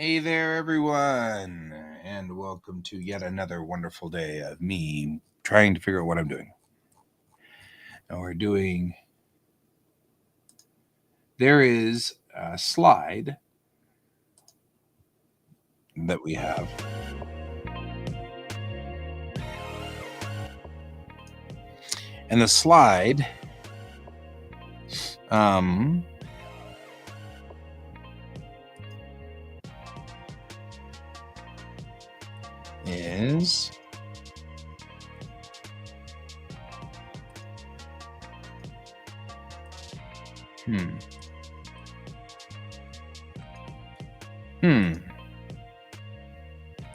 Hey there, everyone, and welcome to yet another wonderful day of me trying to figure out what I'm doing. Now, there is a slide that we have, and the slide is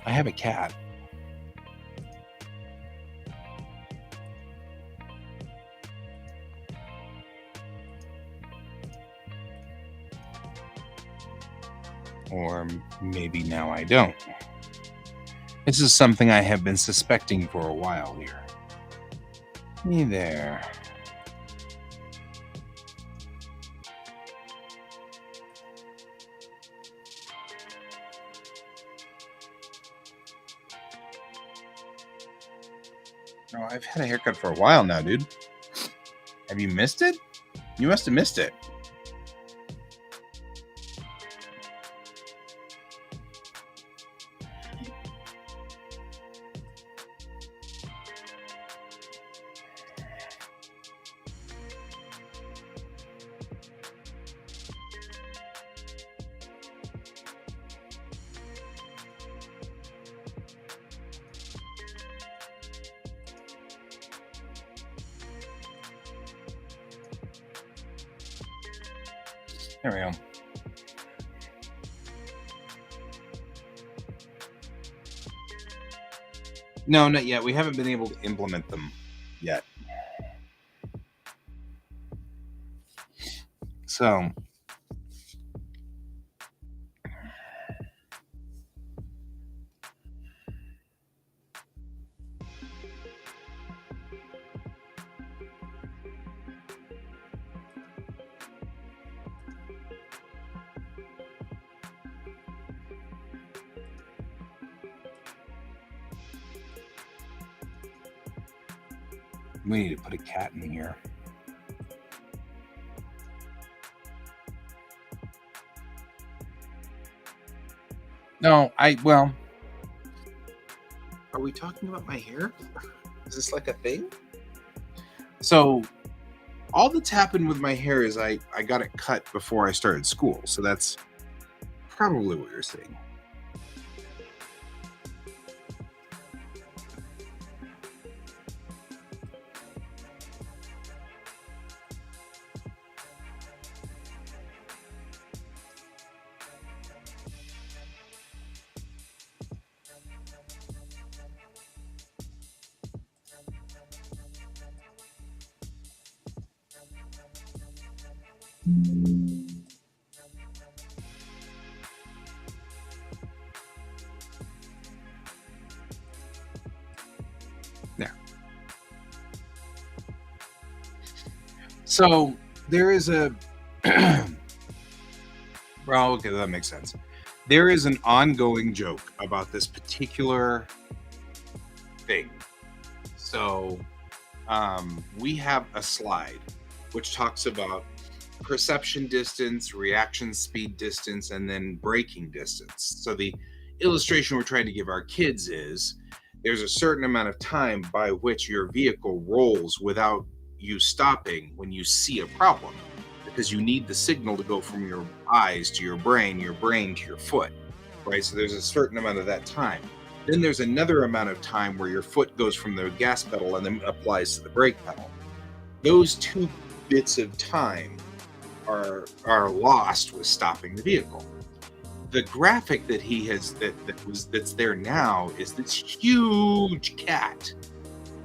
I have a cat. Or maybe now I don't. This is something I have been suspecting for a while here. Hey there. No, I've had a haircut for a while now, dude. Have you missed it? You must have missed it. There we go. No, not yet. We haven't been able to implement them yet. So, we need to put a cat in here. No, are we talking about my hair? Is this like a thing? So, all that's happened with my hair is I got it cut before I started school. So that's probably what you're seeing. There. So there is a well, okay, that makes sense. There is an ongoing joke about this particular thing. So we have a slide which talks about perception distance, reaction speed distance, and then braking distance. So the illustration we're trying to give our kids is there's a certain amount of time by which your vehicle rolls without you stopping when you see a problem, because you need the signal to go from your eyes to your brain to your foot, right? So there's a certain amount of that time. Then there's another amount of time where your foot goes from the gas pedal and then applies to the brake pedal. Those two bits of time are lost with stopping the vehicle. The graphic that he has that's there now is this huge cat,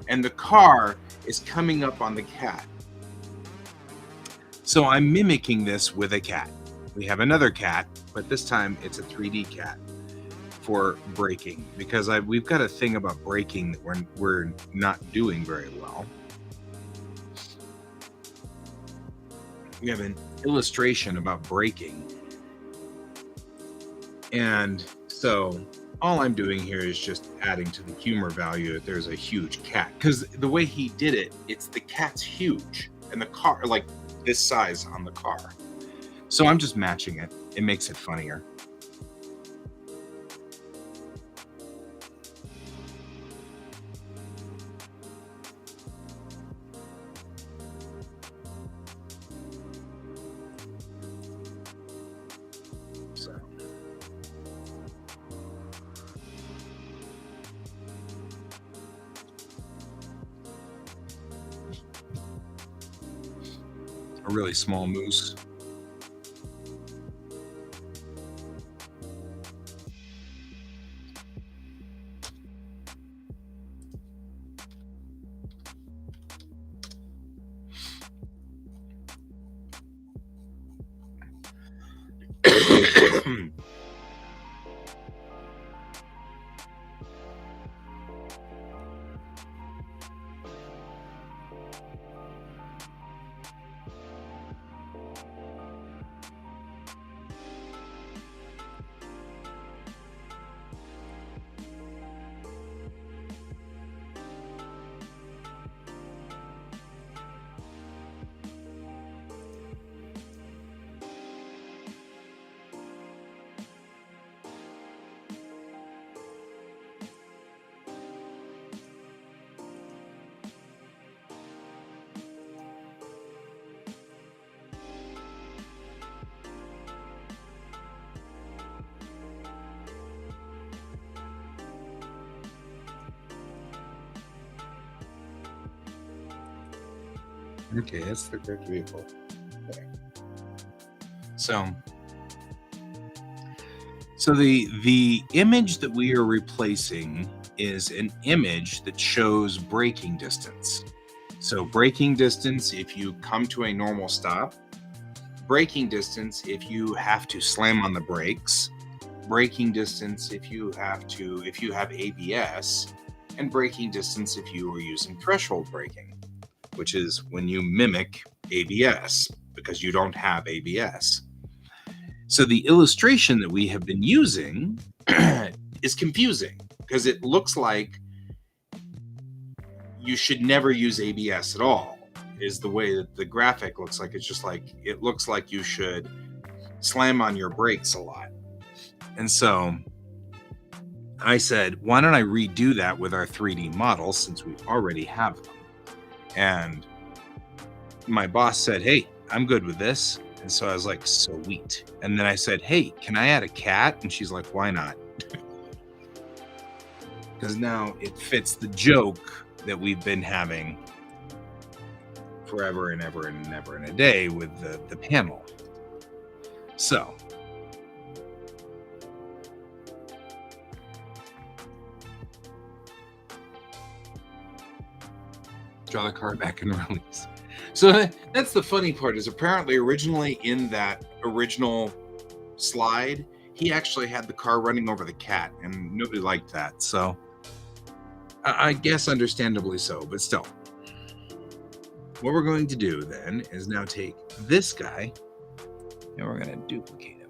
and the car is coming up on the cat. So I'm mimicking this with a cat. We have another cat, but this time it's a 3D cat for braking, because we've got a thing about braking that we're not doing very well. We have an illustration about braking And so all I'm doing here is just adding to the humor value that there's a huge cat. Because the way he did it, it's the cat's huge and the car, like this size on the car. So I'm just matching it. It makes it funnier. So a really small moose. Okay, that's the correct vehicle. Okay. So the image that we are replacing is an image that shows braking distance. So braking distance if you come to a normal stop, braking distance if you have to slam on the brakes, braking distance if you have ABS, and braking distance if you are using threshold braking, which is when you mimic ABS because you don't have ABS. So the illustration that we have been using is confusing because it looks like you should never use ABS at all, is the way that the graphic looks like. It's just like, it looks like you should slam on your brakes a lot. And so I said, why don't I redo that with our 3D models since we already have them? And my boss said, hey, I'm good with this. And so I was like, sweet. And then I said, hey, can I add a cat? And she's like, why not? Because now it fits the joke that we've been having forever and ever and ever and a day with the panel. So draw the car back and release. So that's the funny part, is apparently originally in that original slide, he actually had the car running over the cat and nobody liked that. So I guess understandably so, but still. What we're going to do then is now take this guy and we're going to duplicate him.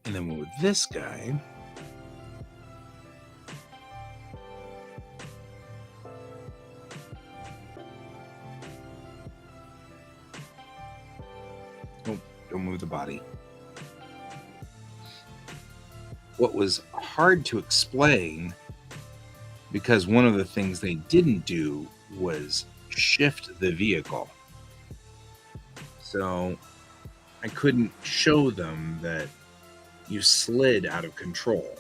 And then with this guy, don't move the body. What was hard to explain, because one of the things they didn't do was shift the vehicle. So I couldn't show them that you slid out of control,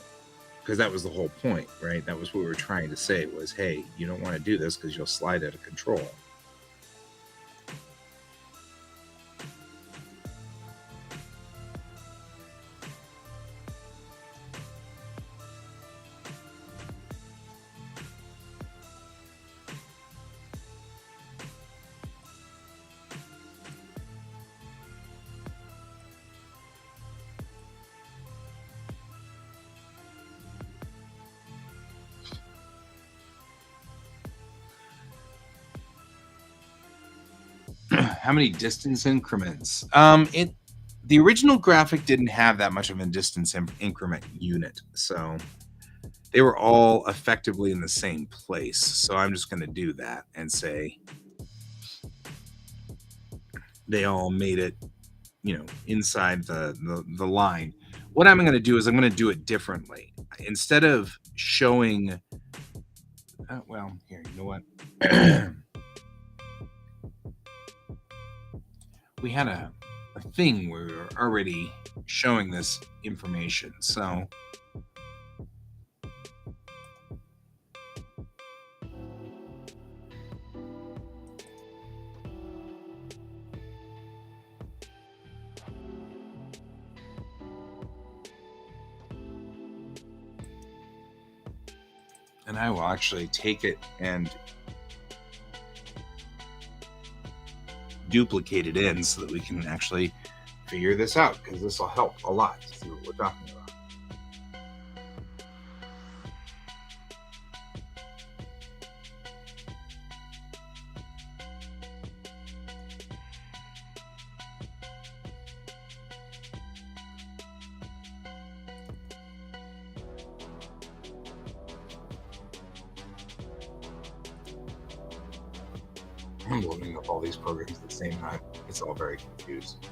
because that was the whole point, right? That was what we were trying to say was, hey, you don't want to do this because you'll slide out of control. How many distance increments? The original graphic didn't have that much of a distance increment unit, so they were all effectively in the same place. So I'm just going to do that and say they all made it, inside the line. What I'm going to do is I'm going to do it differently. Instead of showing, well, here, you know what? We had a thing where we were already showing this information. So and I will actually take it and duplicate it in so that we can actually figure this out, because this will help a lot to see what we're talking about. I'm loading up all these programs at the same time. It's all very confused.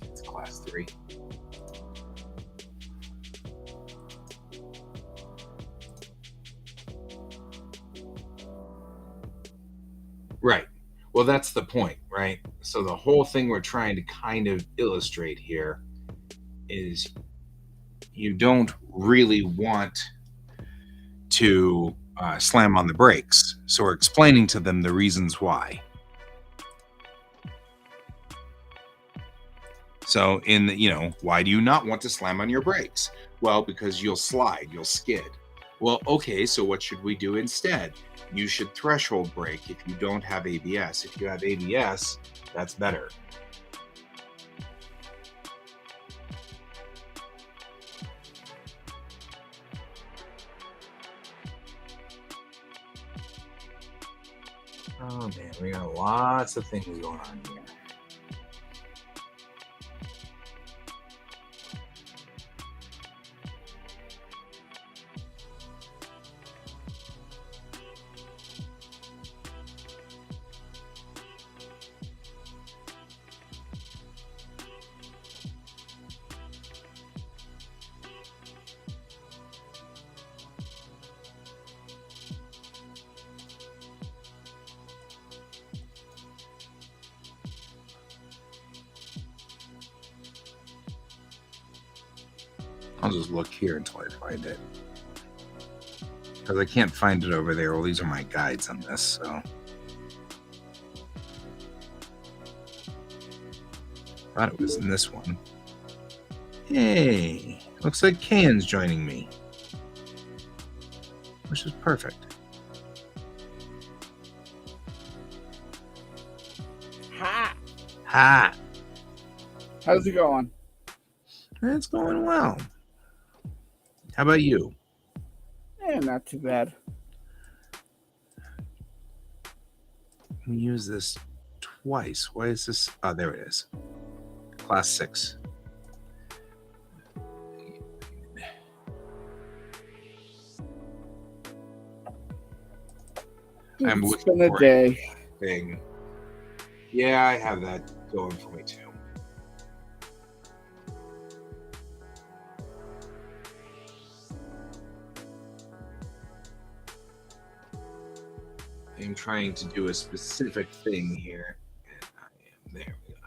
It's class 3. Right. Well, that's the point, right? So the whole thing we're trying to kind of illustrate here is you don't really want to slam on the brakes. So we're explaining to them the reasons why. So why do you not want to slam on your brakes? Well, because you'll slide, you'll skid. Well, okay, so what should we do instead? You should threshold brake if you don't have ABS. If you have ABS, that's better. Oh man, we got lots of things going on here. I'll just look here until I find it, because I can't find it over there. Well, these are my guides on this, so. Thought it was in this one. Hey, looks like Can's joining me, which is perfect. Ha! Ha! How's it going? It's going well. How about you? Not too bad. We use this twice. Why is this? Oh, there it is. Class 6. I'm It's looking been a for day. thing. Yeah, I have that going for me too. I'm trying to do a specific thing here. And I am there. We go.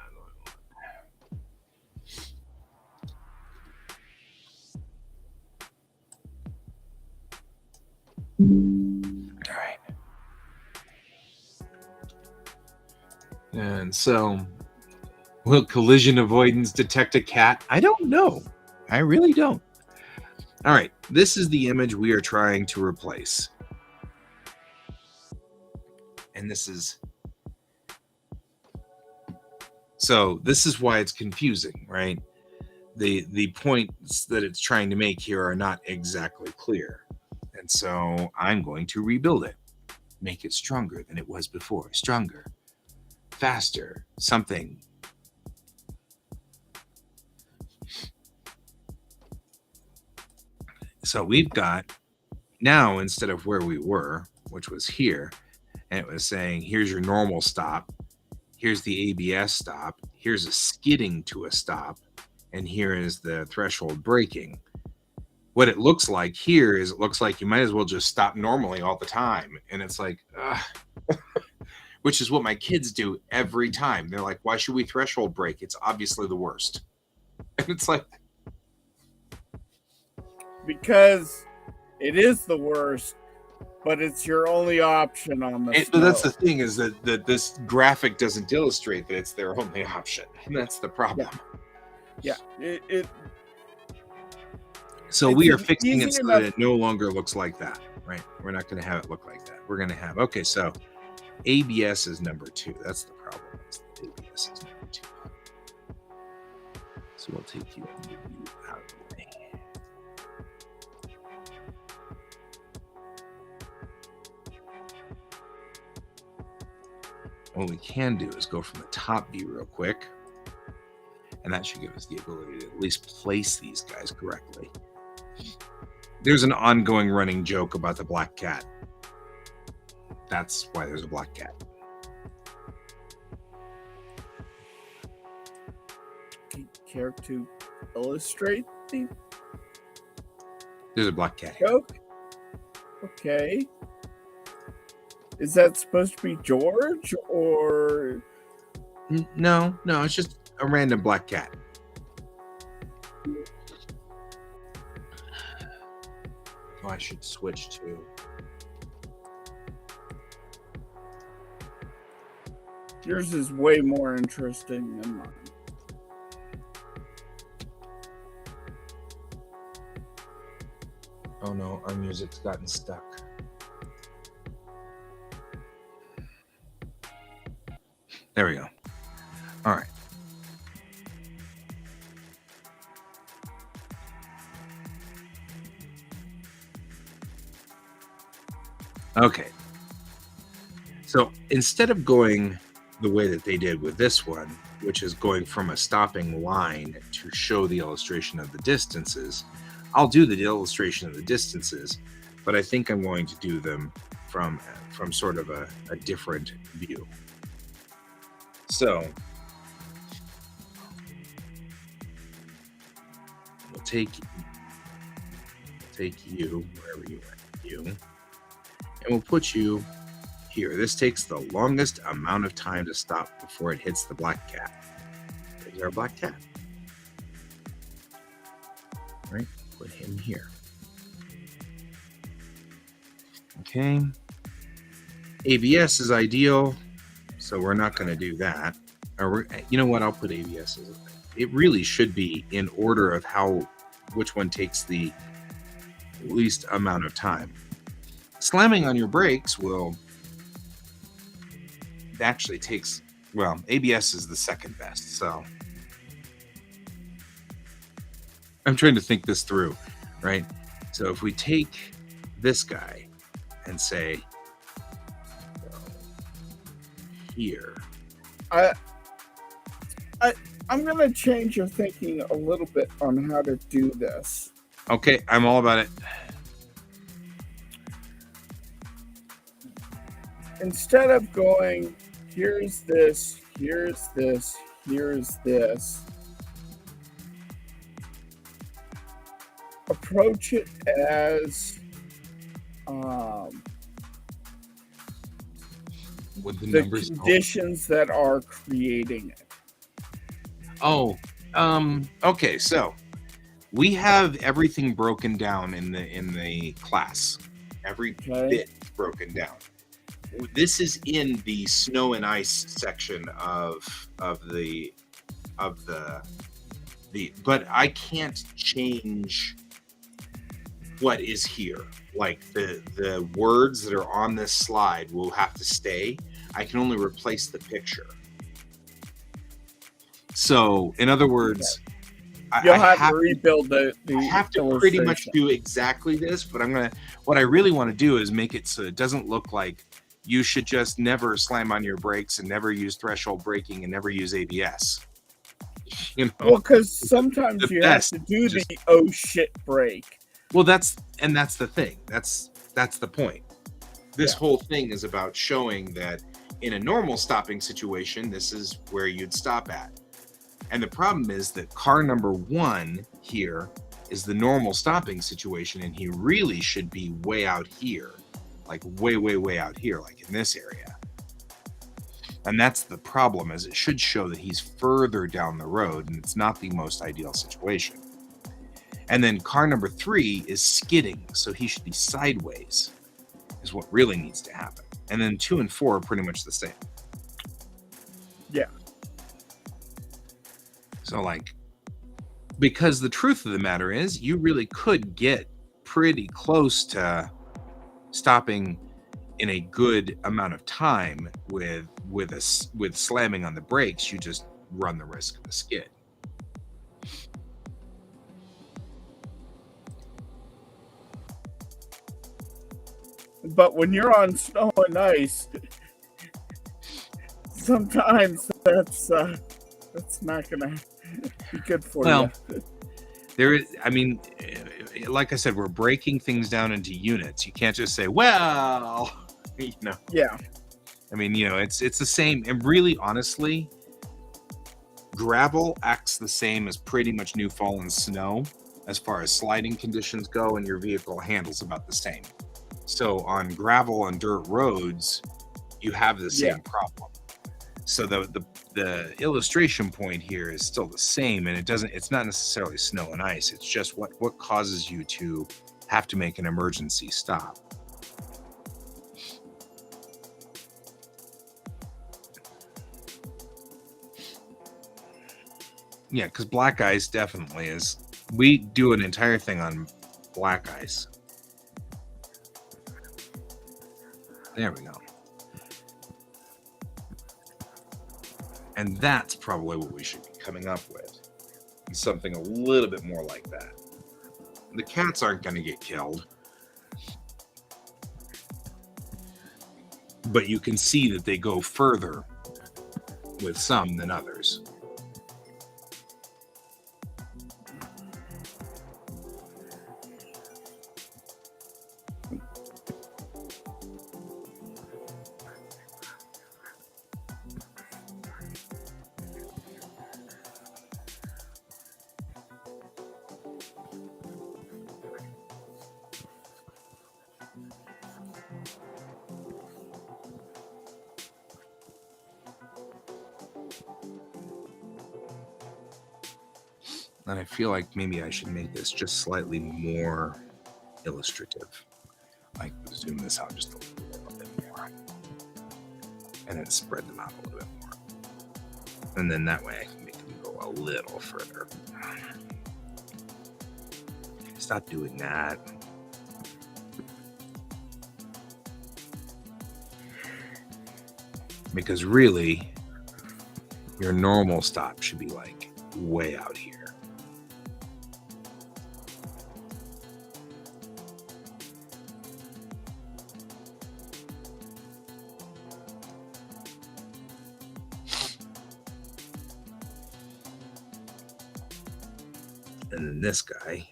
All right. And so, will collision avoidance detect a cat? I don't know. I really don't. All right. This is the image we are trying to replace. And this is why it's confusing, right? The points that it's trying to make here are not exactly clear. And so I'm going to rebuild it. Make it stronger than it was before. Stronger. Faster. Something. So we've got now, instead of where we were, which was here, and it was saying, here's your normal stop, here's the ABS stop, here's a skidding to a stop, and here is the threshold braking. What it looks like here is it looks like you might as well just stop normally all the time. And it's like, which is what my kids do every time. They're like, why should we threshold brake? It's obviously the worst. And it's like, because it is the worst, but it's your only option on the but that's the thing, is that this graphic doesn't illustrate that it's their only option. And that's the problem. Yeah. So it's we are fixing it easy so enough- that it no longer looks like that, right? We're not going to have it look like that. We're going to have, okay, so ABS is number 2. That's the problem. ABS is number 2. So we'll take you and move you out of the way. What we can do is go from the top view real quick. And that should give us the ability to at least place these guys correctly. There's an ongoing running joke about the black cat. That's why there's a black cat. Care to illustrate the There's a black cat here. joke? Okay. Is that supposed to be George or? No, it's just a random black cat. Oh, I should switch to. Yours is way more interesting than mine. Oh no, our music's gotten stuck. There we go. All right. Okay. So instead of going the way that they did with this one, which is going from a stopping line to show the illustration of the distances, I'll do the illustration of the distances, but I think I'm going to do them from sort of a different view. So we'll take you wherever you want you, and we'll put you here. This takes the longest amount of time to stop before it hits the black cat. There's our black cat. All right, put him here. Okay. ABS is ideal, so we're not going to do that. Or you know what? I'll put ABS as a thing. It really should be in order of which one takes the least amount of time. Slamming on your brakes actually takes, well, ABS is the second best. So I'm trying to think this through, right? So if we take this guy and say, here. I'm going to change your thinking a little bit on how to do this. Okay, I'm all about it. Instead of going, here's this, here's this, here's this, approach it as With the The numbers. conditions that are creating it. Oh, okay. So we have everything broken down in the class. Every Okay. bit broken down. This is in the snow and ice section of the but I can't change what is here. Like the words that are on this slide will have to stay. I can only replace the picture. So, in other words, You'll have to rebuild the I have to pretty much do exactly this, but what I really want to do is make it so it doesn't look like you should just never slam on your brakes and never use threshold braking and never use ABS. You know, well, because sometimes you have to do the oh shit brake. Well, that's the thing. That's the point. This whole thing is about showing that in a normal stopping situation, this is where you'd stop at. And the problem is that car number 1 here is the normal stopping situation, and he really should be way out here, like way, way, way out here, like in this area. And that's the problem, is it should show that he's further down the road, and it's not the most ideal situation. And then car number 3 is skidding, so he should be sideways, is what really needs to happen. And then 2 and 4 are pretty much the same. Yeah. So, like, because the truth of the matter is, you really could get pretty close to stopping in a good amount of time with slamming on the brakes. You just run the risk of a skid. But when you're on snow and ice, sometimes that's not gonna be good for you. There is, I mean, like I said, we're breaking things down into units. You can't just say, well, you know. Yeah. I mean, you know, it's the same. And really, honestly, gravel acts the same as pretty much new fallen snow as far as sliding conditions go, and your vehicle handles about the same. So on gravel and dirt roads, you have the same problem. So the illustration point here is still the same, and it's not necessarily snow and ice. It's just what causes you to have to make an emergency stop. Yeah, because black ice definitely is. We do an entire thing on black ice. There we go. And that's probably what we should be coming up with. Something a little bit more like that. The cats aren't going to get killed. But you can see that they go further with some than others. And I feel like maybe I should make this just slightly more illustrative. Like zoom this out just a little bit more. And then spread them out a little bit more. And then that way I can make them go a little further. Stop doing that. Because really, your normal stop should be like way out here. And then this guy.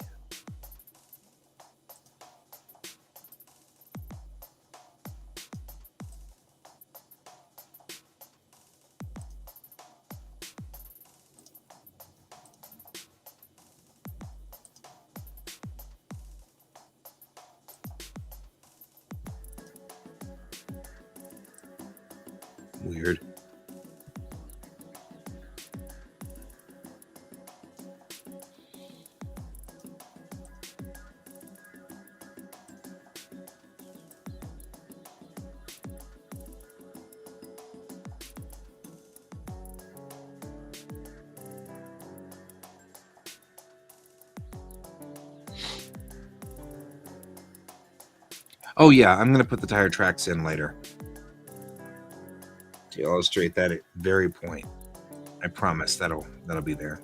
Weird. Oh yeah, I'm gonna put the tire tracks in later to illustrate that very point. I promise that'll be there.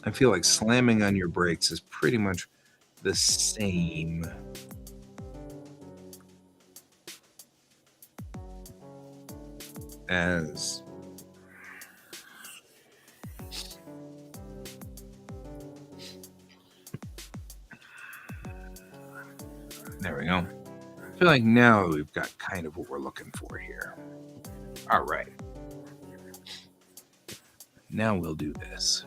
I feel like slamming on your brakes is pretty much the same as there we go. I feel like now we've got kind of what we're looking for here. All right. Now we'll do this.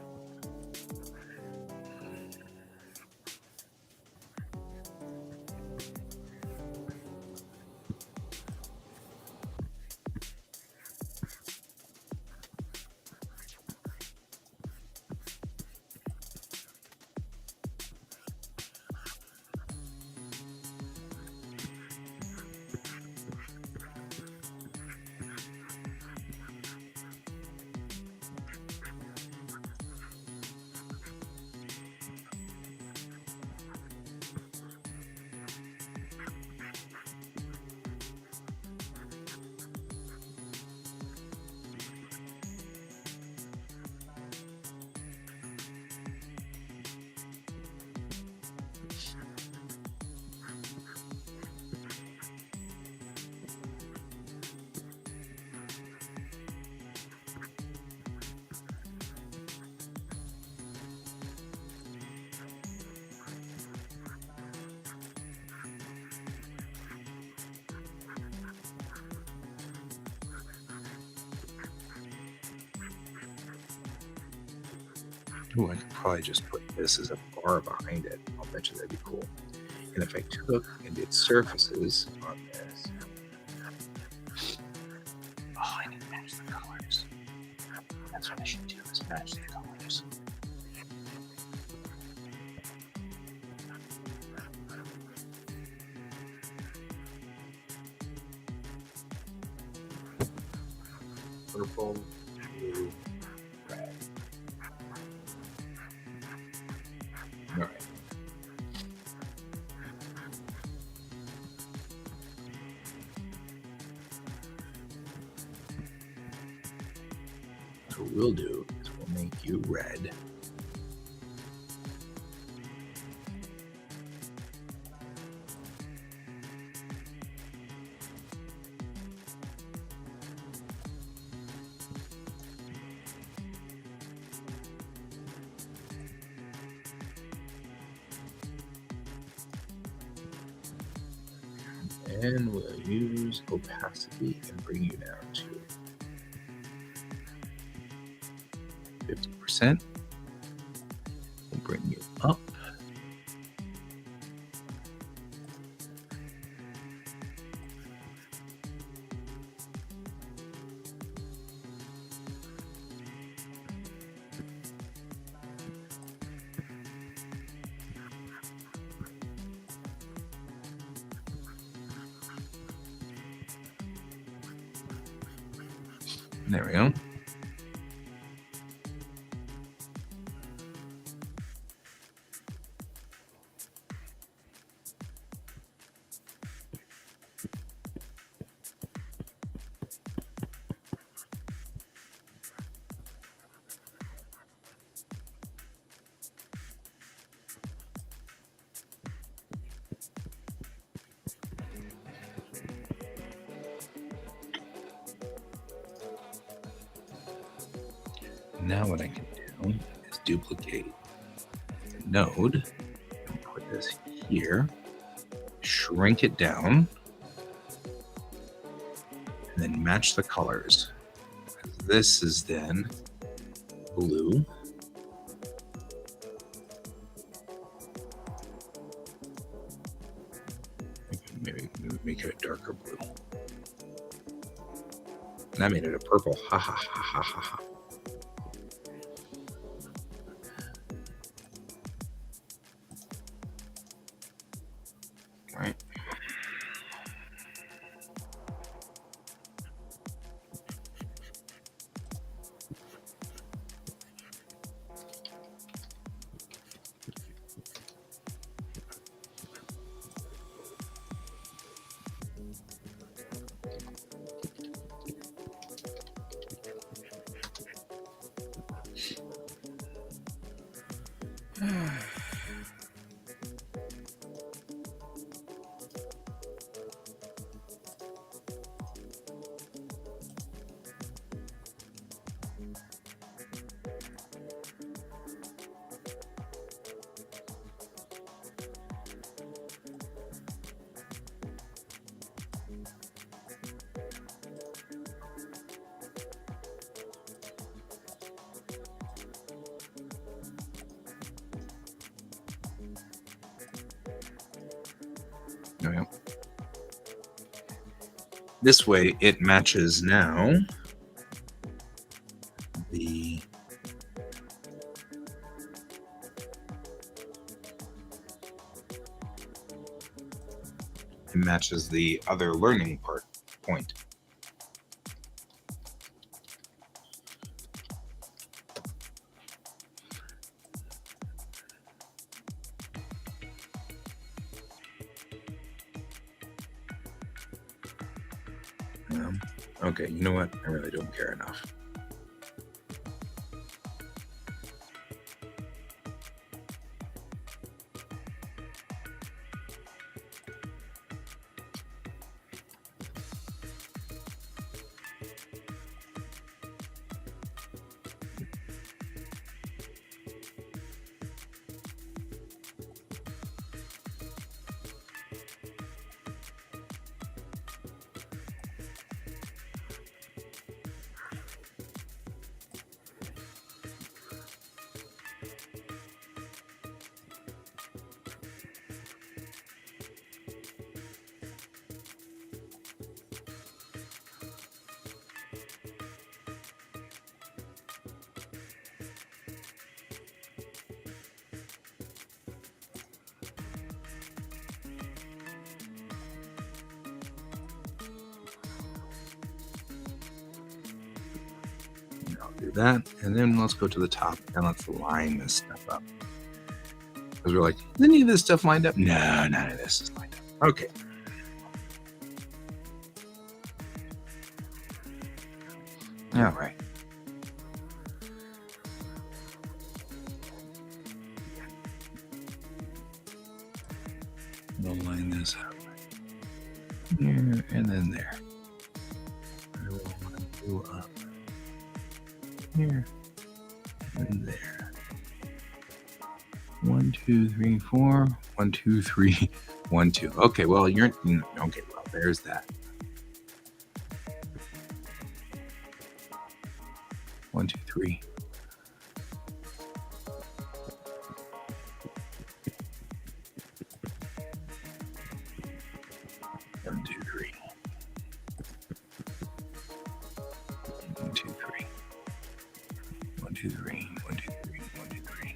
Ooh, I could probably just put this as a bar behind it. I'll bet you that'd be cool. And if I took and did surfaces on this, oh, I need to match the colors. That's what I should do, is match the colors. Purple, blue, red. All right. So what we'll do is we'll make you red. And we'll use opacity and bring you down to 50%. We'll bring you up. There we go. Now what I can do is duplicate the node and put this here, shrink it down, and then match the colors. This is then blue. Maybe make it a darker blue. And I made it a purple. Ha ha ha ha ha ha. All right. Oh, yeah. This way it matches now the other learning point. Okay, you know what? I really don't care enough. Do that, and then let's go to the top and let's line this stuff up. Because we're like, is any of this stuff lined up? No, none of this is lined up. Okay. All right. We'll line this up here and then there. I will go up here and there. 1, 2, 3, 4. 1, 2, 3, 1, 2. Okay, well, you're okay. Well, there's that. 1, 2, 3. 1, 2, 3. 1, 2, 3. 1, 2, 3. 1, 2, 3. 1, 2, 3.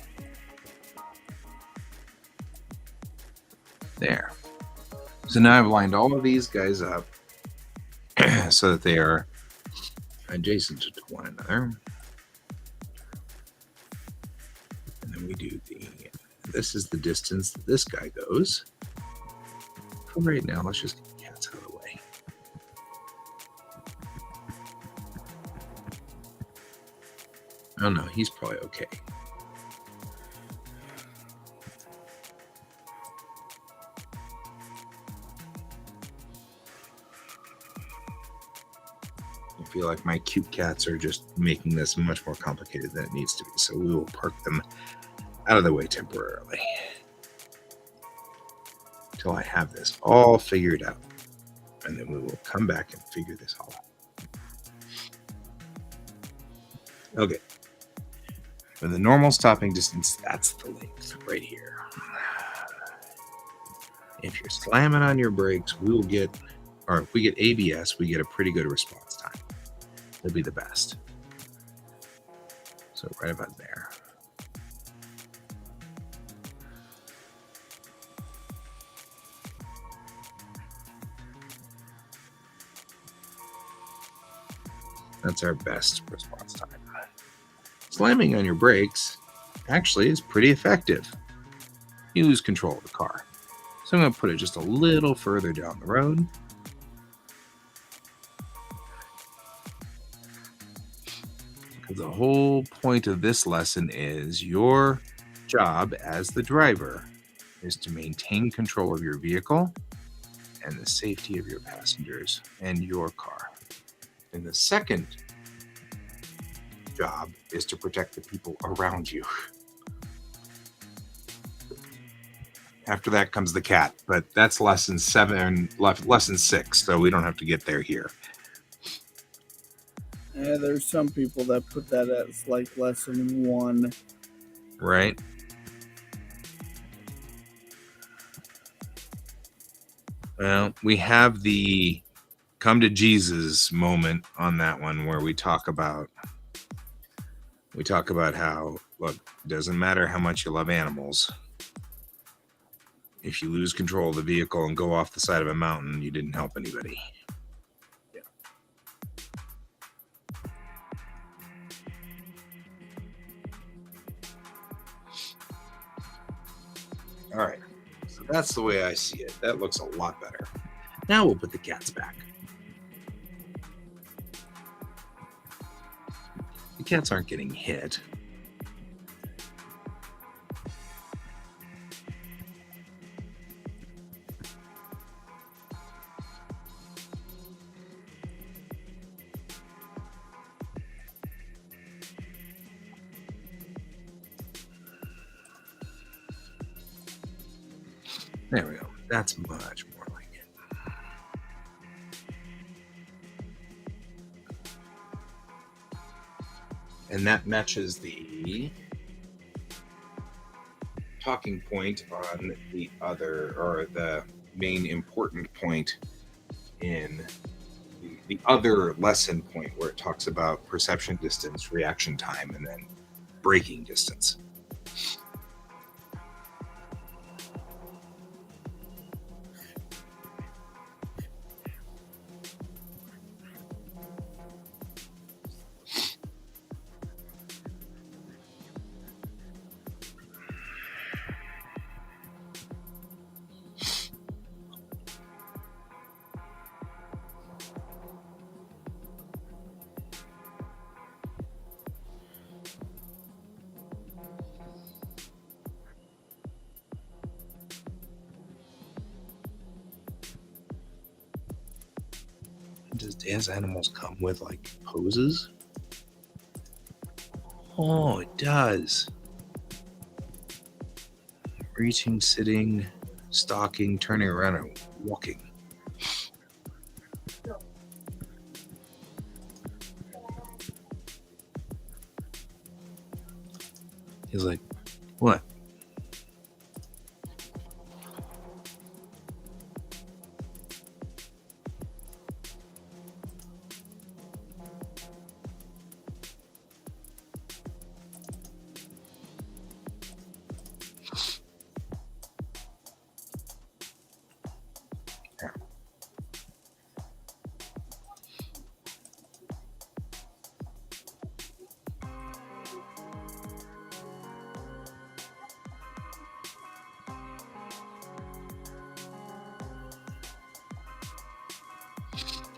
There. So now I've lined all of these guys up so that they are adjacent to one another. And then we do this is the distance that this guy goes. For right now, let's just get the cats out of the way. Oh no, he's probably okay. feel like my cute cats are just making this much more complicated than it needs to be. So we will park them out of the way temporarily until I have this all figured out. And then we will come back and figure this all out. Okay. For the normal stopping distance, that's the length right here. If you're slamming on your brakes, we will get, or if we get ABS, we get a pretty good response time. It'll be the best. So right about there. That's our best response time. Slamming on your brakes actually is pretty effective. You lose control of the car. So I'm going to put it just a little further down the road. Because the whole point of this lesson is your job as the driver is to maintain control of your vehicle and the safety of your passengers and your car. And the second job is to protect the people around you. After that comes the cat, but that's lesson 6, so we don't have to get there here. Yeah, there's some people that put that as like lesson 1. Right? Well, we have the come to Jesus moment on that one where we talk about how, look, it doesn't matter how much you love animals. If you lose control of the vehicle and go off the side of a mountain, you didn't help anybody. Yeah. All right. So that's the way I see it. That looks a lot better. Now we'll put the cats back. The cats aren't getting hit. There we go. That's much more like it. And that matches the talking point on the other, or the main important point in the other lesson point where it talks about perception distance, reaction time, and then braking distance. Does dance animals come with like poses? Oh, it does. Reaching, sitting, stalking, turning around, and walking. He's like, what?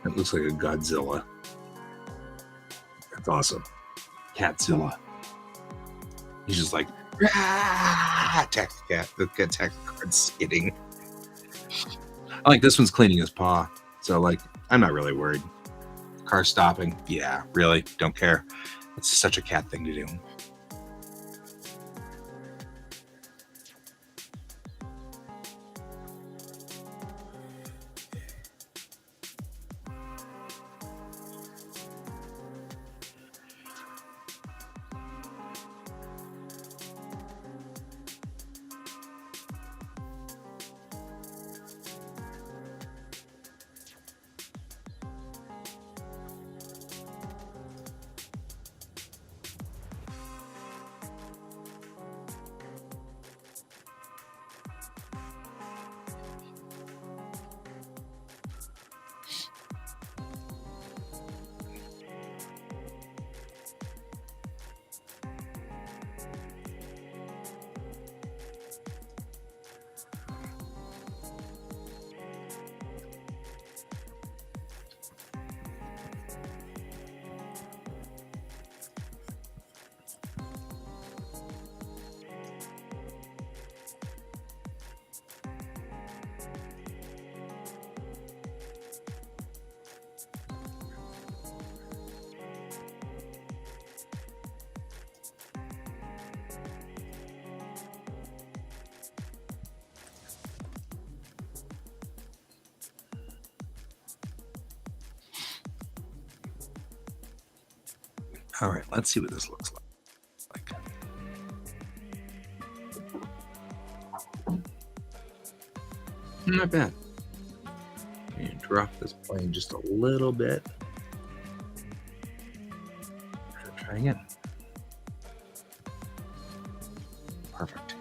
It looks like a Godzilla. That's awesome. Catzilla. He's just like, attack the cat. The attack card's skidding. I like this one's cleaning his paw. So, like, I'm not really worried. car stopping. Yeah, really, don't care. It's such a cat thing to do. All right, let's see what this looks like. Not bad. And drop this plane just a little bit. And try again. Perfect.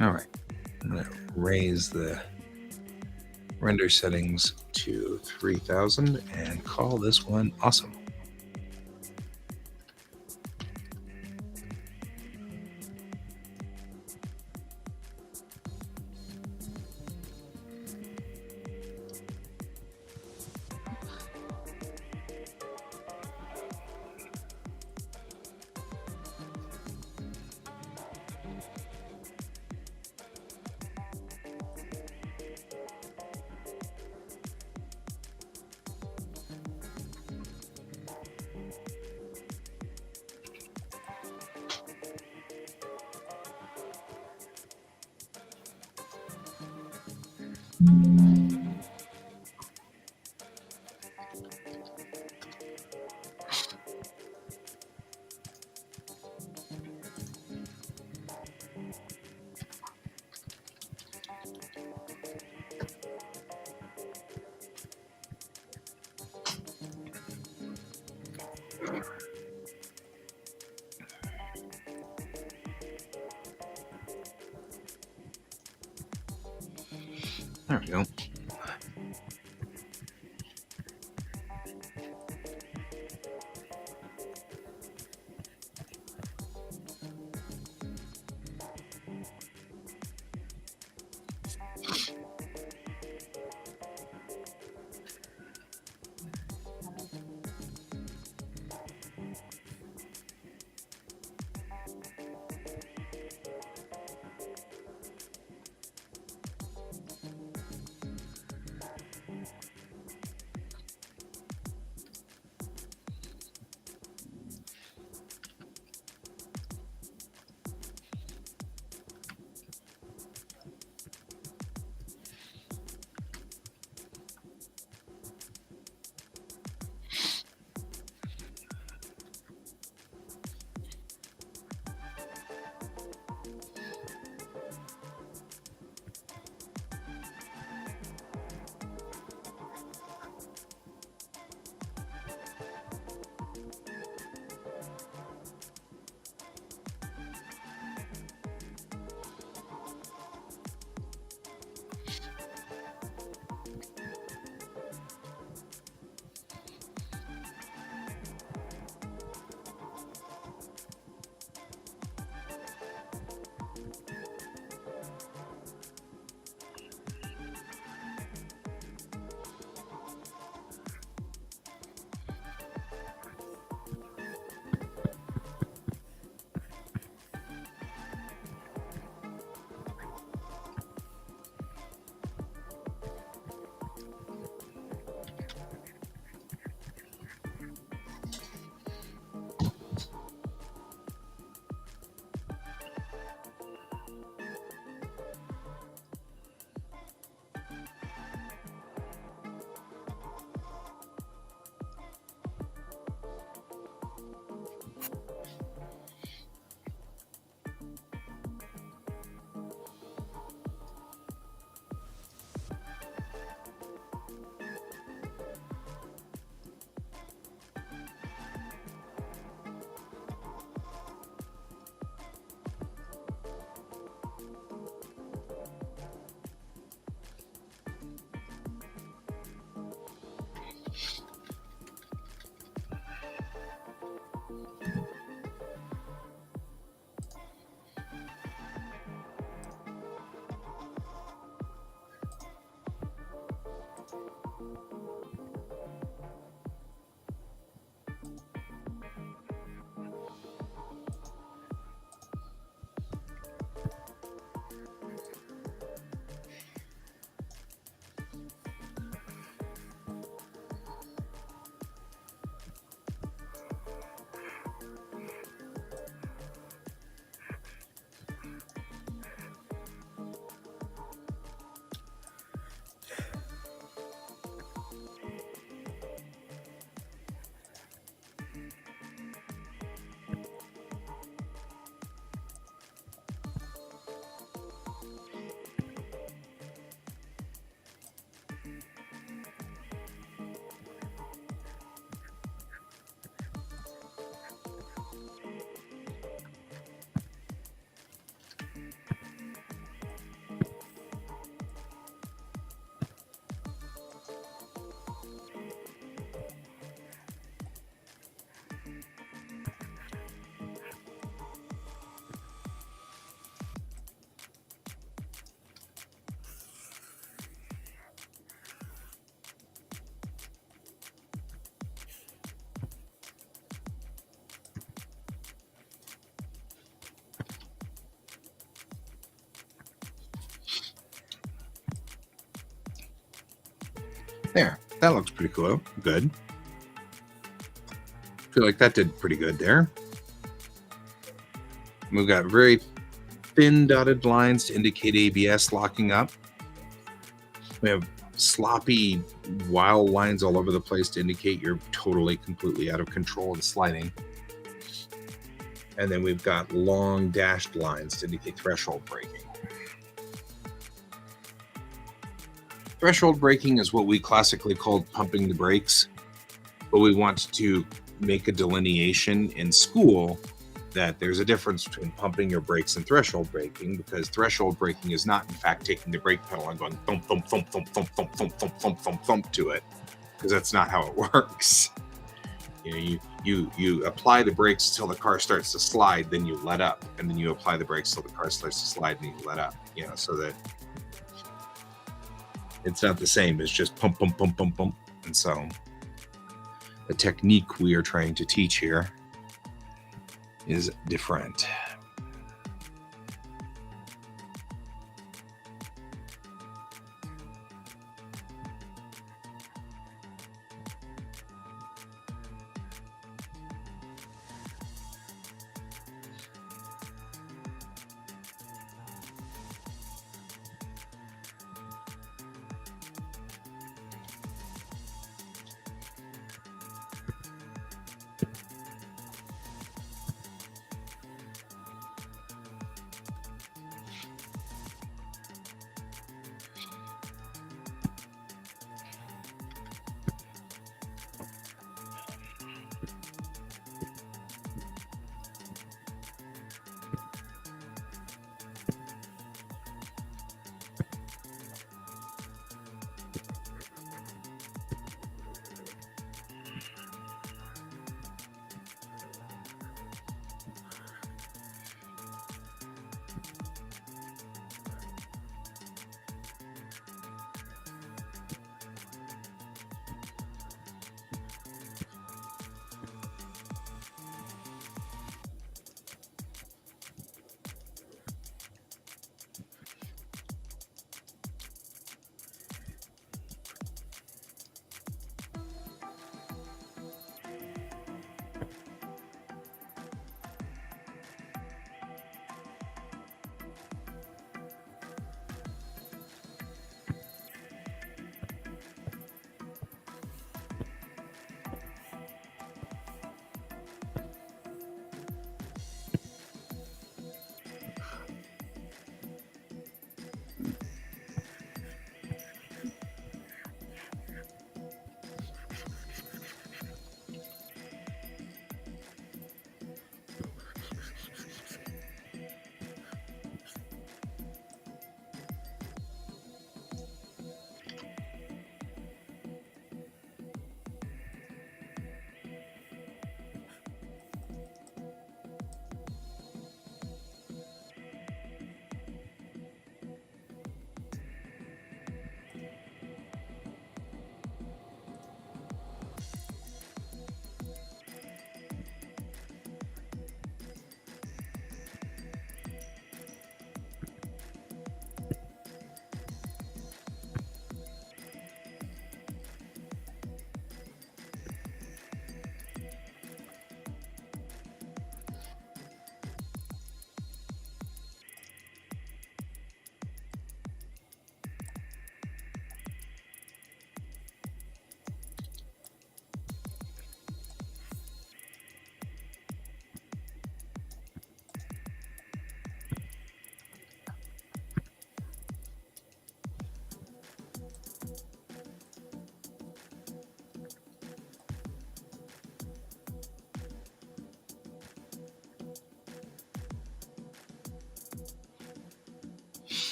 All right, I'm going to raise the render settings to 3000 and call this one awesome. There we go. There, that looks pretty cool. Good. Feel like that did pretty good there. We've got very thin dotted lines to indicate ABS locking up. We have sloppy, wild lines all over the place to indicate you're totally, completely out of control of the sliding. And then we've got long dashed lines to indicate threshold braking. Threshold braking is what we classically call pumping the brakes, but we want to make a delineation in school that there's a difference between pumping your brakes and threshold braking, because threshold braking is not in fact taking the brake pedal and going thump thump thump thump thump thump thump thump thump thump thump to it, because that's not how it works. You apply the brakes till the car starts to slide, then you let up, and then you apply the brakes till the car starts to slide and you let up, so that it's not the same as just pump pump pump pump pump. And so the technique we are trying to teach here is different.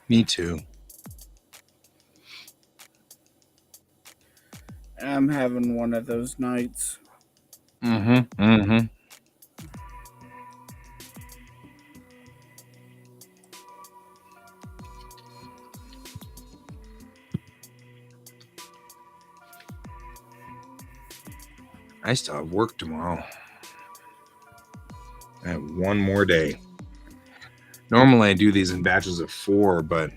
Me too. I'm having one of those nights. Mm-hmm. Mm-hmm. I still have work tomorrow. I have one more day. Normally I do these in batches of 4, but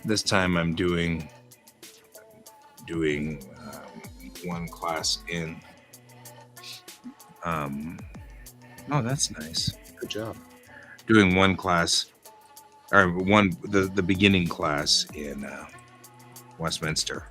this time I'm doing one class in. Oh, that's nice. Good job. Doing one class, or the beginning class in Westminster.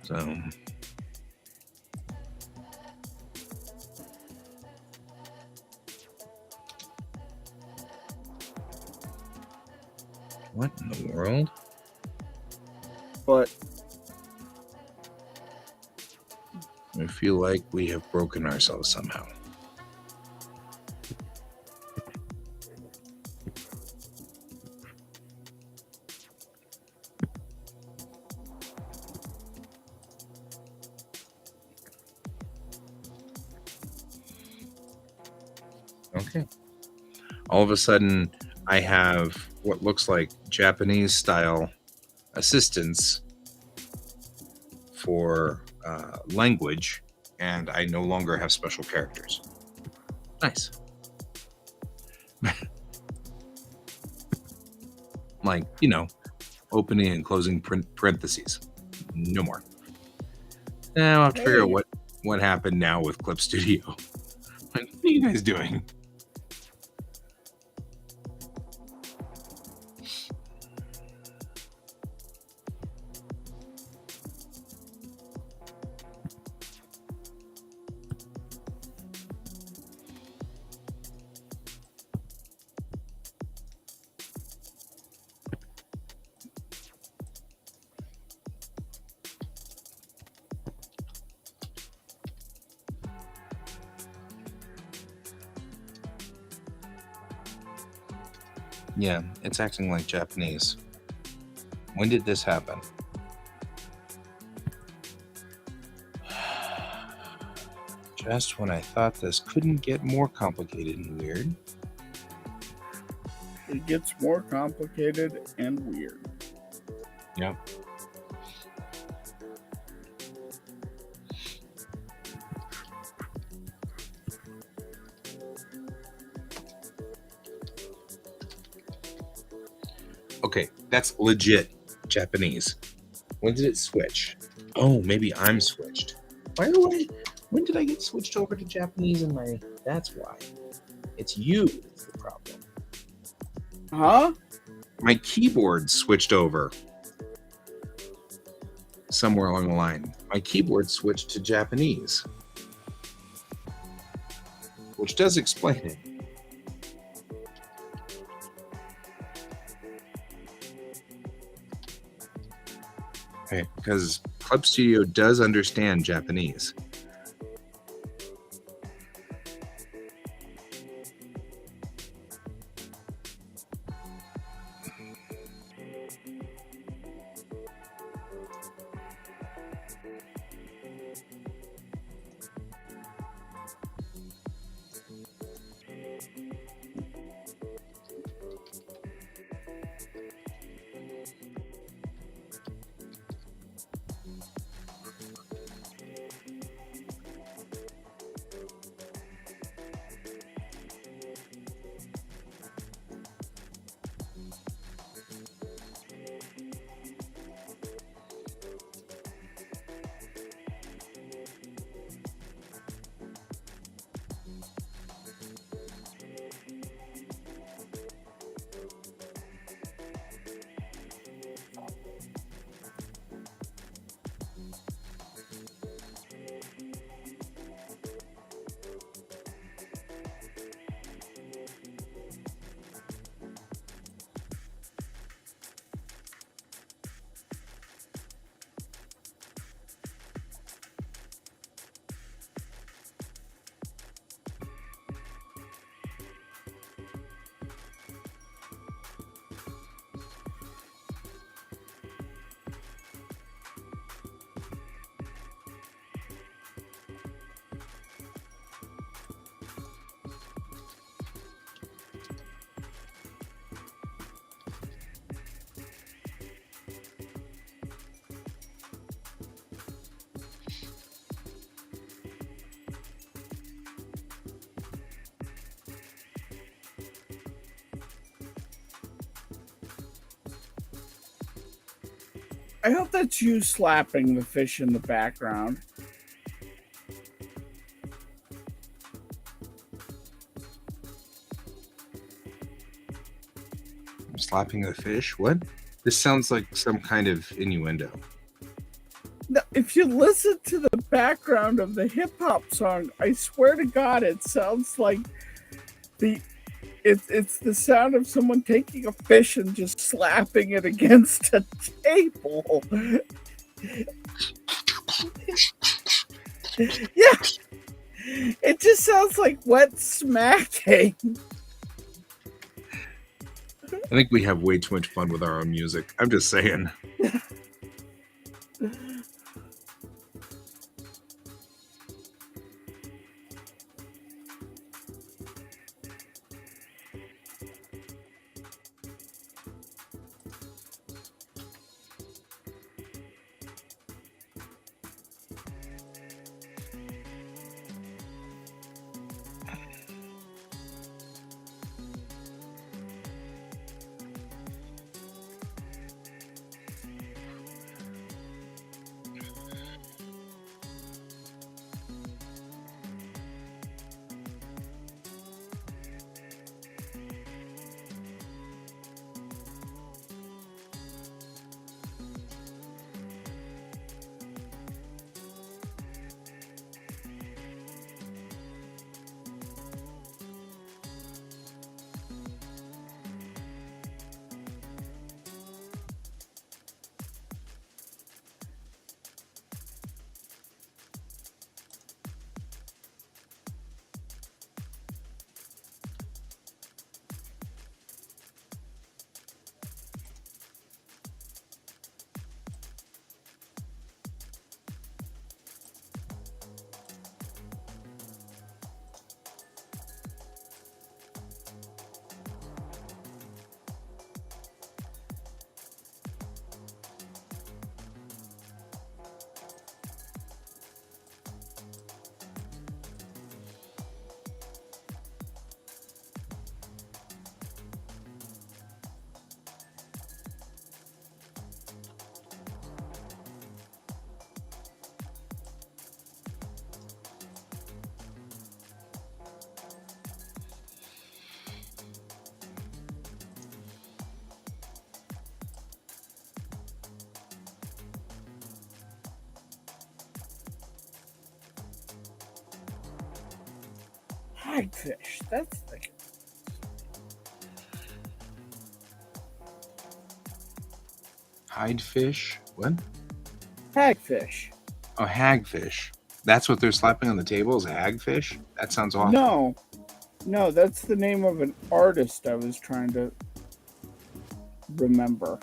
So what in the world? But I feel like we have broken ourselves somehow. Okay. All of a sudden, I have what looks like Japanese style assistance for language, and I no longer have special characters. Nice. Like, opening and closing parentheses. No more. Now I'll have to figure out what happened now with Clip Studio. Like, what are you guys doing? Yeah, it's acting like Japanese. When did this happen? Just when I thought this couldn't get more complicated and weird. it gets more complicated and weird. Yep. Okay, that's legit Japanese. When did it switch? Oh, maybe I'm switched. When did I get switched over to Japanese in my... That's why. It's you that's the problem. Huh? My keyboard switched over. Somewhere along the line. My keyboard switched to Japanese. Which does explain it. Okay, because Club Studio does understand Japanese. I hope that's you slapping the fish in the background. I'm slapping the fish? What? This sounds like some kind of innuendo. No, if you listen to the background of the hip hop song, I swear to God, it sounds like it's the sound of someone taking a fish and just slapping it against a table. Yeah, it just sounds like wet smacking. I think we have way too much fun with our own music. I'm just saying. Hagfish. That's the Hidefish? What? hagfish. Oh, hagfish. That's what they're slapping on the table is a hagfish? That sounds awful. No, that's the name of an artist I was trying to remember.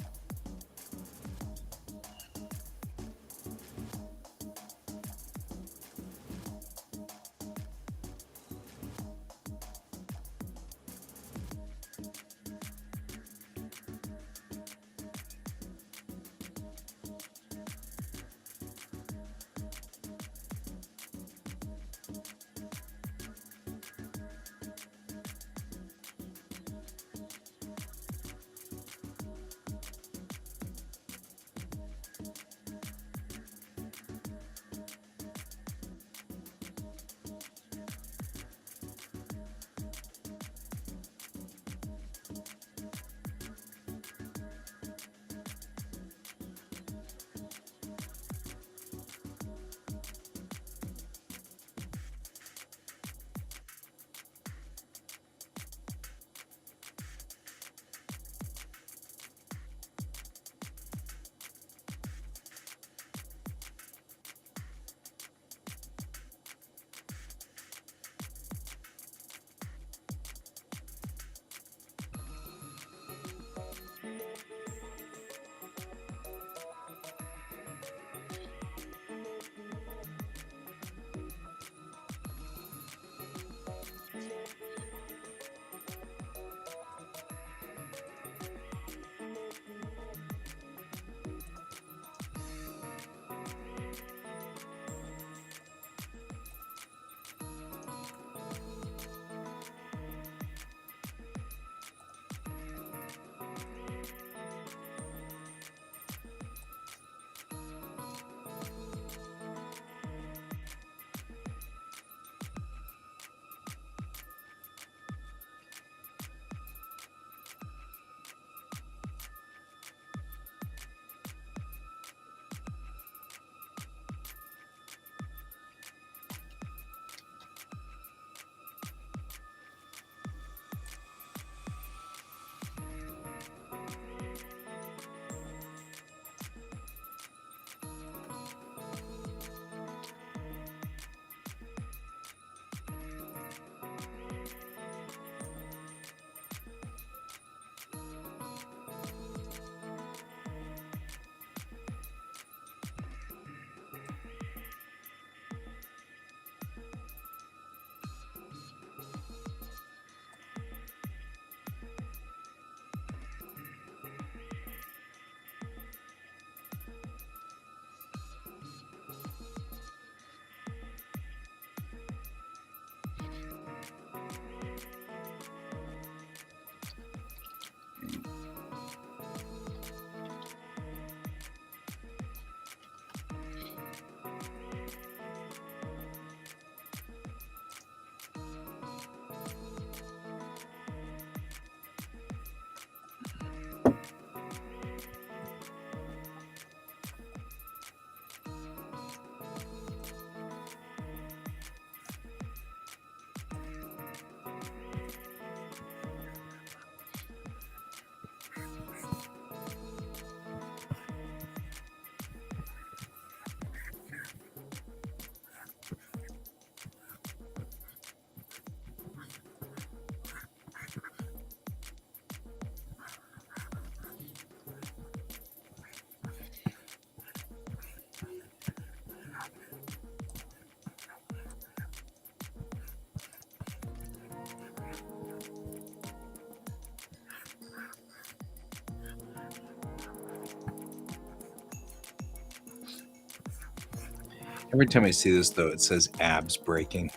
Every time I see this, though, it says abs breaking.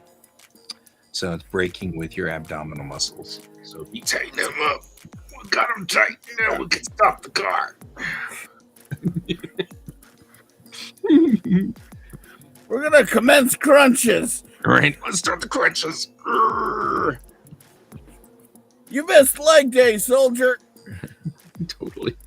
So it's breaking with your abdominal muscles. So if you tighten them up, we got them tight, now we can stop the car. We're gonna commence crunches. All right, let's start the crunches. You missed leg day, soldier. Totally.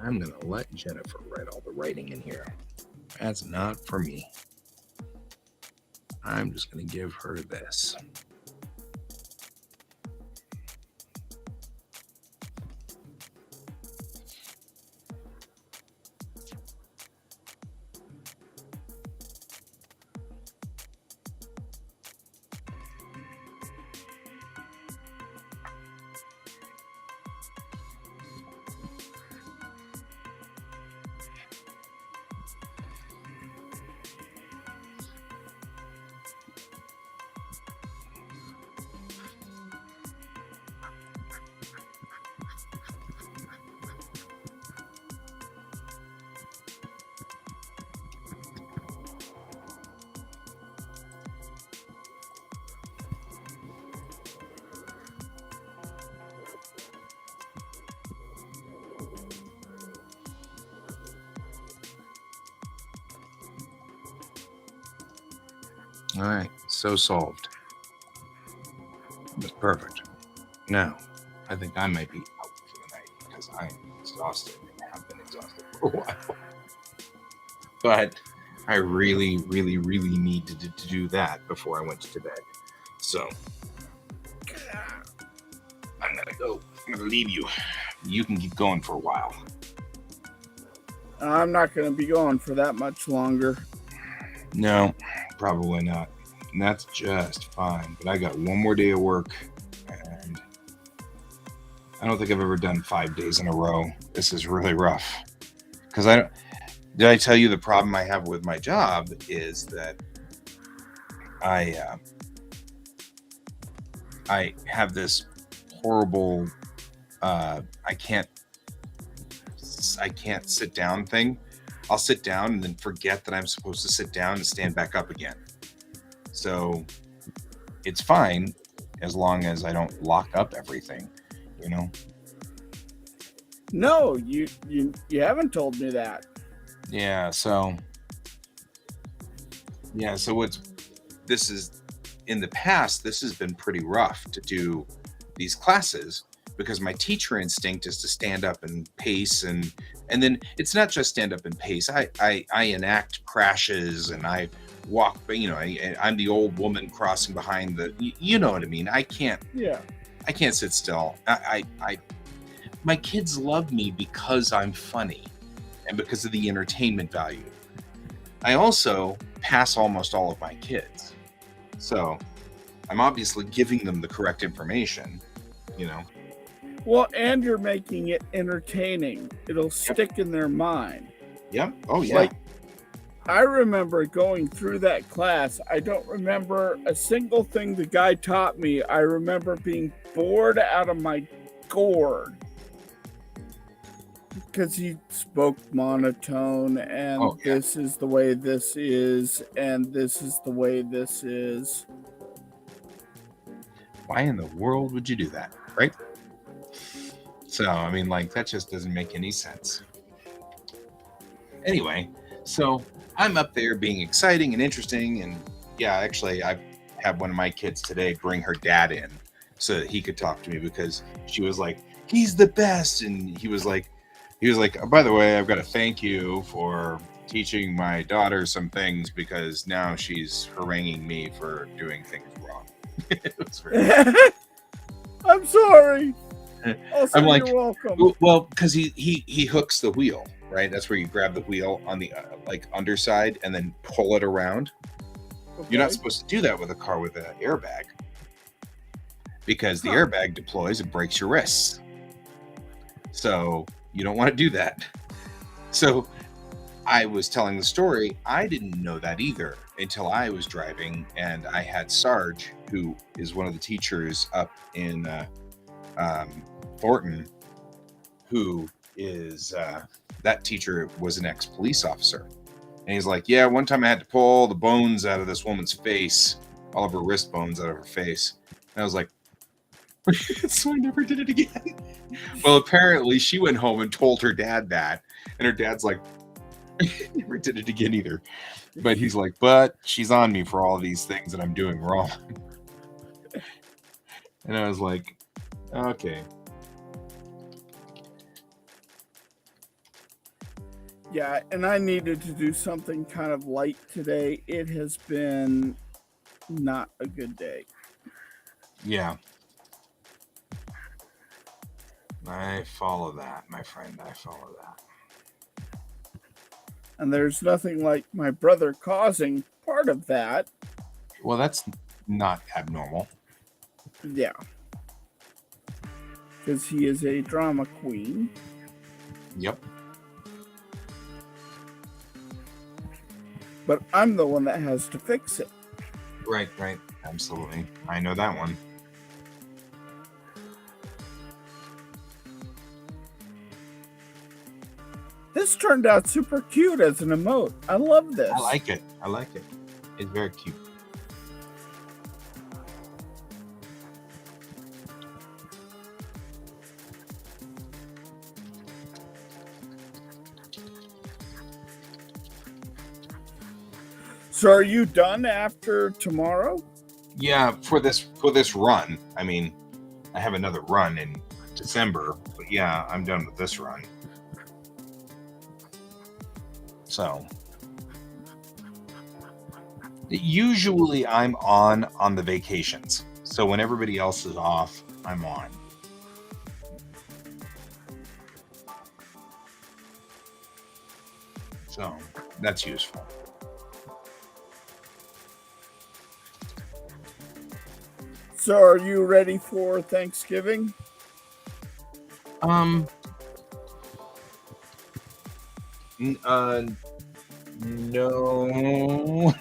I'm going to let Jennifer write all the writing in here. That's not for me. I'm just going to give her this. All right, so solved. That's perfect. Now, I think I might be out for the night because I'm exhausted and have been exhausted for a while. But I really, really, really needed to do that before I went to bed. So I'm gonna go. I'm gonna leave you. You can keep going for a while. I'm not going to be going for that much longer. No, probably not. And that's just fine. But I got one more day of work, and I don't think I've ever done 5 days in a row. This is really rough. Because did I tell you the problem I have with my job is that I have this horrible I can't sit down thing. I'll sit down and then forget that I'm supposed to sit down and stand back up again. So it's fine as long as I don't lock up everything, you know? No, you haven't told me that. Yeah, so this is in the past, this has been pretty rough to do these classes because my teacher instinct is to stand up and pace and then it's not just stand up and pace. I enact crashes and I walk, I'm the old woman crossing behind you know what I mean? I can't sit still. My kids love me because I'm funny and because of the entertainment value. I also pass almost all of my kids. So I'm obviously giving them the correct information, you know. Well, and you're making it entertaining. It'll stick in their mind. Yep. Oh, yeah. Like, I remember going through that class. I don't remember a single thing the guy taught me. I remember being bored out of my gourd because he spoke monotone and this is the way this is and this is the way this is. Why in the world would you do that, right? So, I mean, like, that just doesn't make any sense. Anyway, so I'm up there being exciting and interesting. And yeah, actually, I had one of my kids today bring her dad in so that he could talk to me because she was like, he's the best. And he was like, oh, by the way, I've got to thank you for teaching my daughter some things because now she's haranguing me for doing things wrong. It was very I'm sorry. I'm like, you're welcome. Well, because he hooks the wheel, right? That's where you grab the wheel on the underside and then pull it around. Okay. You're not supposed to do that with a car with an airbag because the airbag deploys and breaks your wrists. So you don't want to do that. So I was telling the story. I didn't know that either until I was driving and I had Sarge, who is one of the teachers up in Thornton, who is that teacher was an ex-police officer. And he's like, yeah, one time I had to pull all the bones out of this woman's face, all of her wrist bones out of her face. And I was like, so I never did it again. Well, apparently she went home and told her dad that. And her dad's like, never did it again either. But he's like, but she's on me for all these things that I'm doing wrong. And I was like, okay. Yeah, and I needed to do something kind of light today. It has been not a good day. Yeah. I follow that, my friend. I follow that. And there's nothing like my brother causing part of that. Well, that's not abnormal. Yeah. Because he is a drama queen. Yep. But I'm the one that has to fix it. Right, right. Absolutely. I know that one. This turned out super cute as an emote. I love this. I like it. I like it. It's very cute. So are you done after tomorrow? Yeah, for this run. I mean, I have another run in December, but yeah, I'm done with this run. So usually I'm on the vacations. So when everybody else is off, I'm on. So that's useful. So are you ready for Thanksgiving? No.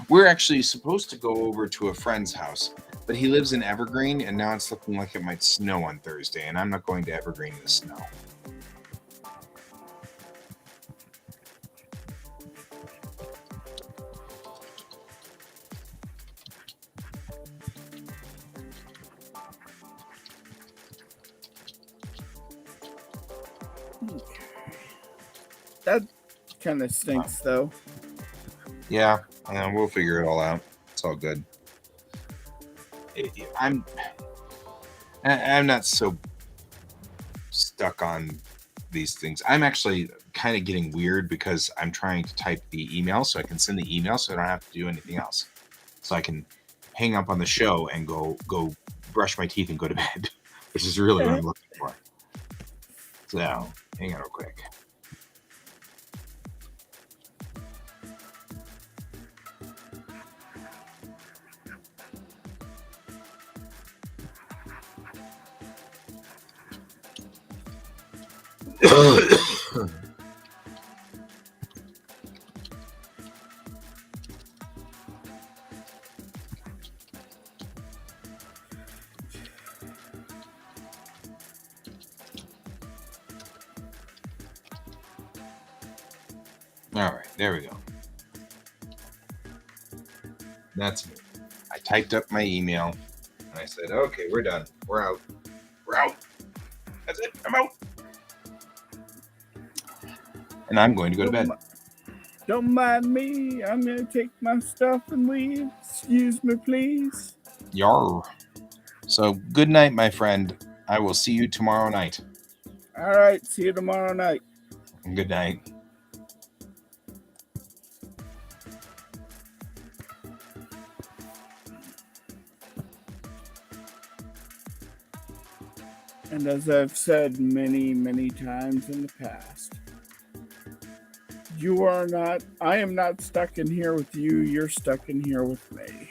We're actually supposed to go over to a friend's house, but he lives in Evergreen, and now it's looking like it might snow on Thursday, and I'm not going to Evergreen in the snow. That kind of stinks, though. Yeah, we'll figure it all out. It's all good. I'm not so stuck on these things. I'm actually kind of getting weird because I'm trying to type the email so I can send the email so I don't have to do anything else. So I can hang up on the show and go brush my teeth and go to bed, which is really what I'm looking for. So hang on real quick. All right, there we go. That's me. I typed up my email and I said, okay, we're done. We're out. We're out. That's it. I'm out. And I'm going to go to bed. Don't mind me. I'm going to take my stuff and leave. Excuse me, please. Yar. So good night, my friend. I will see you tomorrow night. All right. See you tomorrow night. Good night. And as I've said many, many times in the past, I am not stuck in here with you. You're stuck in here with me.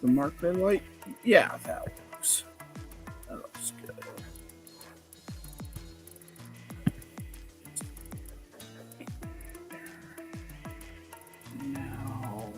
The marker light? Yeah, that works. That looks good. Now,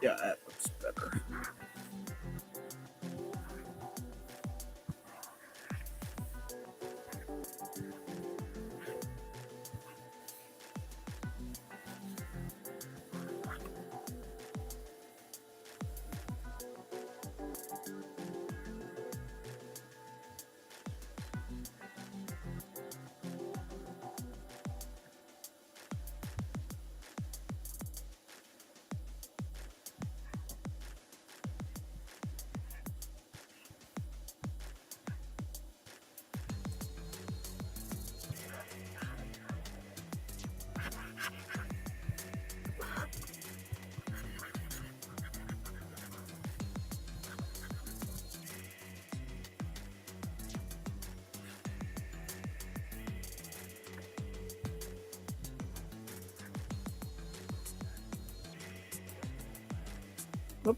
yeah, that looks better. Oop.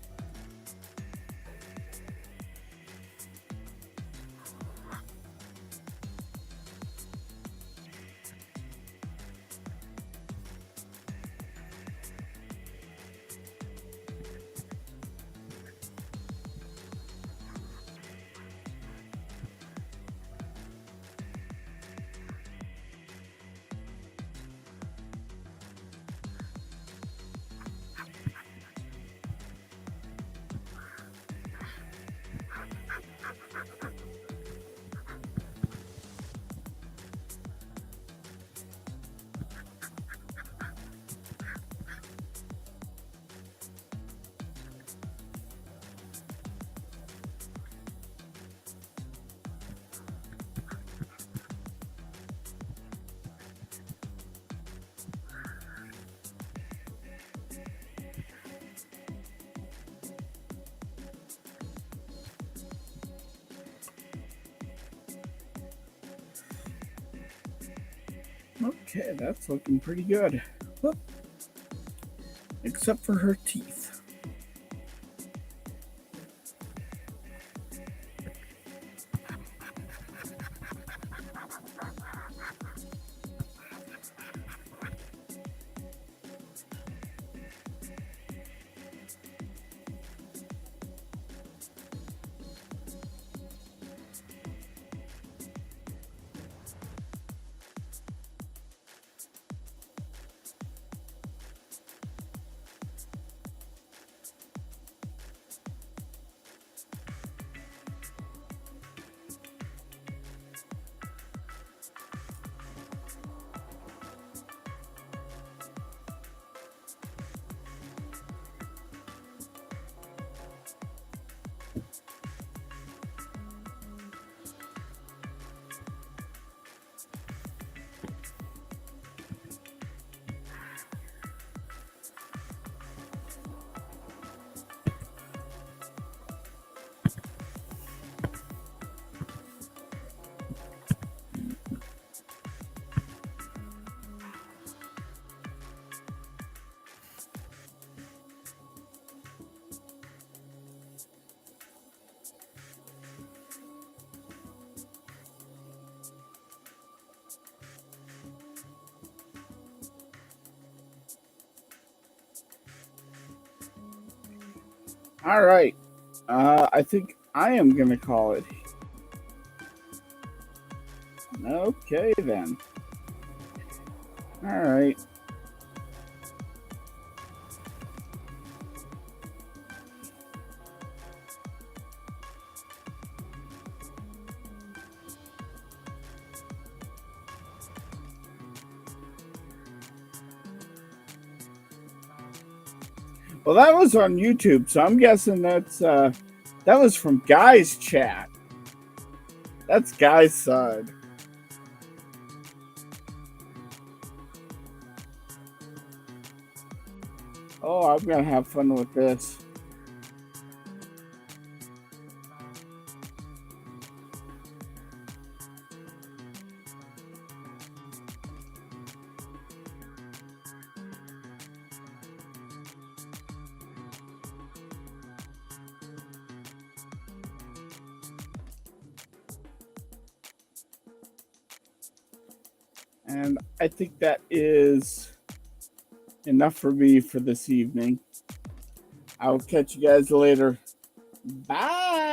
Okay, that's looking pretty good. Whoop. Except for her teeth. All right. I think I am going to call it. Okay, then. All right. Well, that was on YouTube, so I'm guessing that was from Guy's chat. That's Guy's side. Oh, I'm gonna have fun with this. And I think that is enough for me for this evening. I will catch you guys later. Bye.